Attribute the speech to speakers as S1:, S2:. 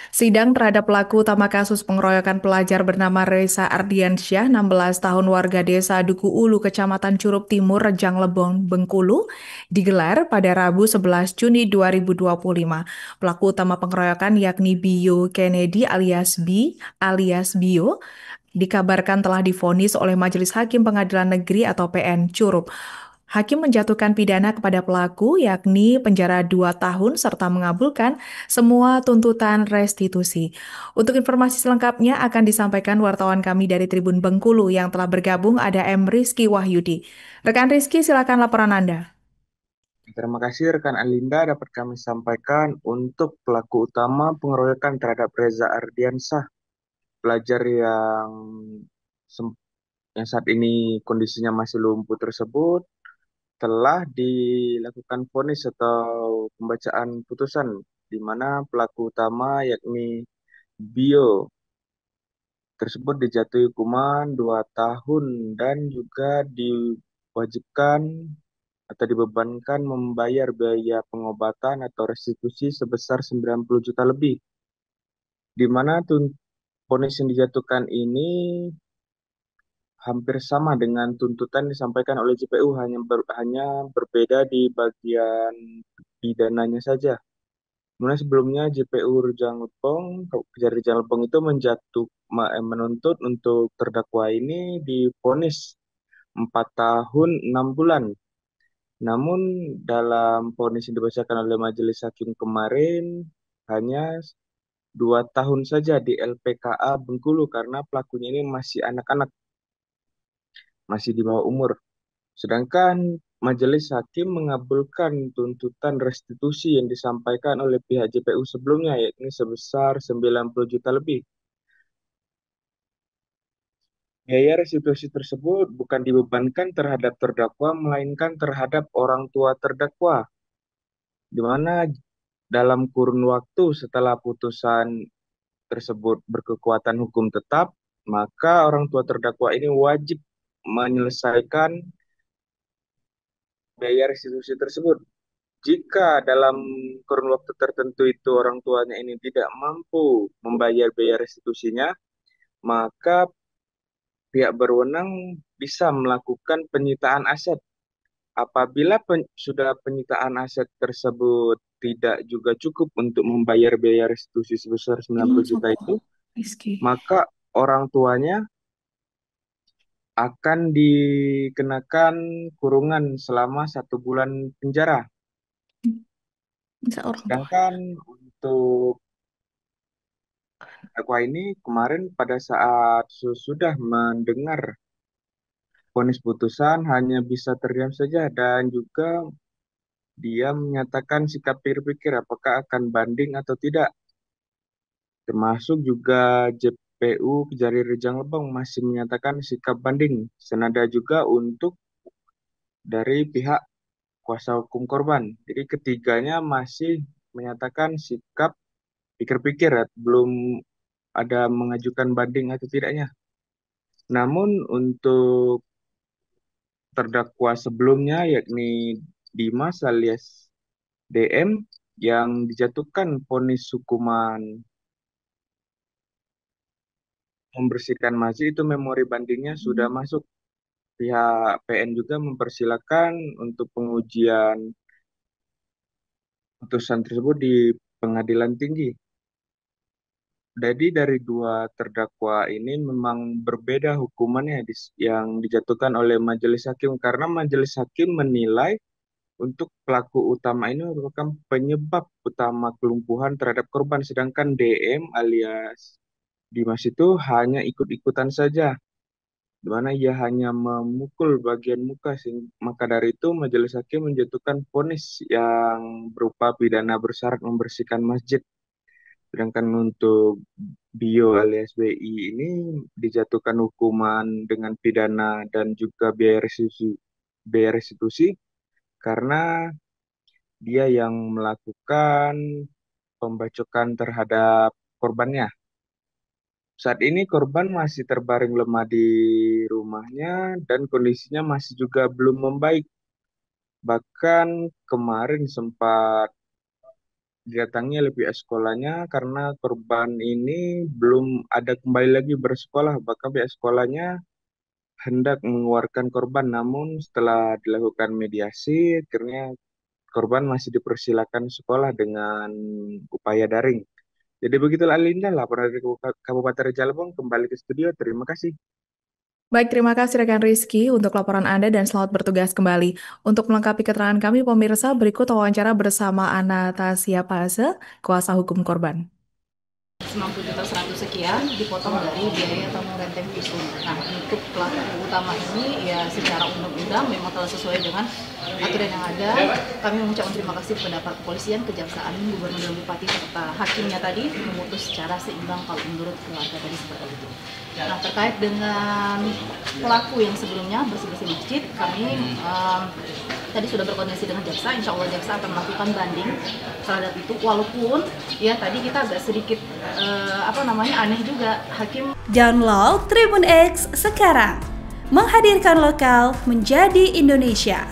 S1: Sidang terhadap pelaku utama kasus pengeroyokan pelajar bernama Reza Ardiansyah, 16 tahun warga desa Duku Ulu, Kecamatan Curup Timur, Rejang Lebong, Bengkulu, digelar pada Rabu 11 Juni 2025. Pelaku utama pengeroyokan yakni Bio Kennedy alias Bio dikabarkan telah divonis oleh Majelis Hakim Pengadilan Negeri atau PN Curup. Hakim menjatuhkan pidana kepada pelaku, yakni penjara 2 tahun serta mengabulkan semua tuntutan restitusi. Untuk informasi selengkapnya akan disampaikan wartawan kami dari Tribun Bengkulu yang telah bergabung ada M. Rizky Wahyudi. Rekan Rizky, silakan laporan Anda.
S2: Terima kasih rekan Alinda dapat kami sampaikan untuk pelaku utama pengeroyokan terhadap Reza Ardiansah, pelajar sem- yang saat ini kondisinya masih lumpuh tersebut telah dilakukan vonis atau pembacaan putusan di mana pelaku utama yakni Bio tersebut dijatuhi hukuman 2 tahun dan juga diwajibkan atau dibebankan membayar biaya pengobatan atau restitusi sebesar 90 juta lebih. Di mana vonis yang dijatuhkan ini hampir sama dengan tuntutan disampaikan oleh JPU, hanya berbeda di bagian pidananya saja. Kemudian sebelumnya JPU Rejang Lebong, Kejari Rejang Lebong itu menuntut untuk terdakwa ini divonis 4 tahun 6 bulan. Namun dalam vonis yang dibacakan oleh Majelis Hakim kemarin hanya 2 tahun saja di LPKA Bengkulu karena pelakunya ini masih anak-anak, masih di bawah umur. Sedangkan Majelis Hakim mengabulkan tuntutan restitusi yang disampaikan oleh pihak JPU sebelumnya, yakni sebesar 90 juta lebih. Biaya restitusi tersebut bukan dibebankan terhadap terdakwa, melainkan terhadap orang tua terdakwa, di mana dalam kurun waktu setelah putusan tersebut berkekuatan hukum tetap, maka orang tua terdakwa ini wajib menyelesaikan biaya restitusi tersebut. Jika dalam kurun waktu tertentu itu orang tuanya ini tidak mampu membayar biaya restitusinya, maka pihak berwenang bisa melakukan penyitaan aset. Apabila sudah penyitaan aset tersebut tidak juga cukup untuk membayar biaya restitusi sebesar 90
S1: Emang
S2: juta
S1: sopo,
S2: itu,
S1: Rizky.
S2: maka orang tuanya akan dikenakan kurungan selama 1 bulan penjara.
S1: Bisa orang tua.
S2: Sedangkan untuk terdakwa ini kemarin pada saat sudah mendengar vonis putusan hanya bisa terdiam saja dan juga dia menyatakan sikap pikir-pikir apakah akan banding atau tidak. Termasuk juga JPU Kejari Rejang Lebong masih menyatakan sikap banding. Senada juga untuk dari pihak kuasa hukum korban. Jadi ketiganya masih menyatakan sikap pikir-pikir, ya, belum ada mengajukan banding atau tidaknya. Namun untuk terdakwa sebelumnya yakni Dimas alias DM yang dijatuhkan vonis hukuman membersihkan masjid itu memori bandingnya sudah masuk. Pihak PN juga mempersilahkan untuk pengujian putusan tersebut di pengadilan tinggi. Jadi dari dua terdakwa ini memang berbeda hukumannya yang dijatuhkan oleh majelis hakim karena majelis hakim menilai untuk pelaku utama ini merupakan penyebab utama kelumpuhan terhadap korban, sedangkan DM alias Dimas itu hanya ikut-ikutan saja, di mana ia hanya memukul bagian muka. Maka dari itu majelis hakim menjatuhkan vonis yang berupa pidana bersyarat membersihkan masjid. Sedangkan untuk Bio alias BI ini dijatuhkan hukuman dengan pidana dan juga biaya restitusi karena dia yang melakukan pembacokan terhadap korbannya. Saat ini korban masih terbaring lemah di rumahnya dan kondisinya masih juga belum membaik. Bahkan kemarin sempat didatangi oleh pihak sekolahnya karena korban ini belum ada kembali lagi bersekolah. Bahkan pihak sekolahnya hendak mengeluarkan korban, namun setelah dilakukan mediasi, akhirnya korban masih dipersilakan sekolah dengan upaya daring. Jadi begitulah Linda, laporan dari Kabupaten Cirebon kembali ke studio. Terima kasih.
S1: Baik, terima kasih rekan Rizky untuk laporan Anda dan selamat bertugas kembali. Untuk melengkapi keterangan kami, pemirsa, berikut wawancara bersama Anastasia Pase, kuasa hukum korban.
S3: 90.100 sekian dipotong dari biaya tamu renteng visum. Nah, untuk pelaku utama ini ya secara undang-undang memang telah sesuai dengan aturan yang ada. Kami mengucapkan terima kasih kepada Pak Kepolisian, Kejaksaan, Gubernur dan Bupati serta hakimnya tadi memutus secara seimbang kalau menurut keluarga tadi seperti itu. Nah, terkait dengan pelaku yang sebelumnya bersih-bersih masjid, kami tadi sudah berkoordinasi dengan jaksa. Insya Allah jaksa akan melakukan banding terhadap itu. Walaupun ya tadi kita agak sedikit aneh juga hakim.
S4: Download Tribun X sekarang, menghadirkan lokal menjadi Indonesia.